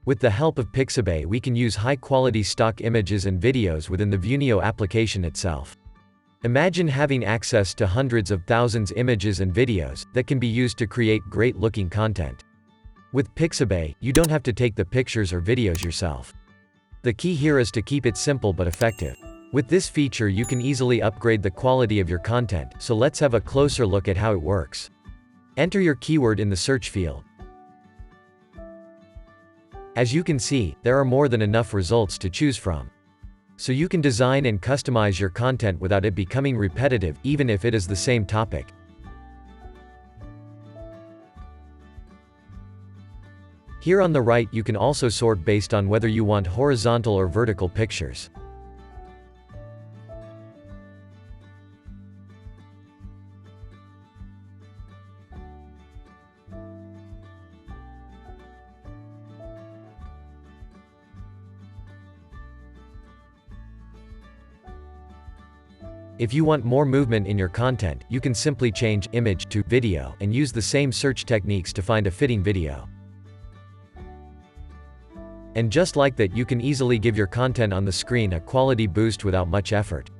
With the help of Pixabay, we can use high-quality stock images and videos within the viewneo application itself. Imagine having access to hundreds of thousands images and videos that can be used to create great-looking content. With Pixabay, you don't have to take the pictures or videos yourself. The key here is to keep it simple but effective. With this feature, you can easily upgrade the quality of your content, so let's have a closer look at how it works. Enter your keyword in the search field. As you can see, there are more than enough results to choose from. So you can design and customize your content without it becoming repetitive, even if it is the same topic. Here on the right, you can also sort based on whether you want horizontal or vertical pictures. If you want more movement in your content, you can simply change image to video and use the same search techniques to find a fitting video. And just like that, you can easily give your content on the screen a quality boost without much effort.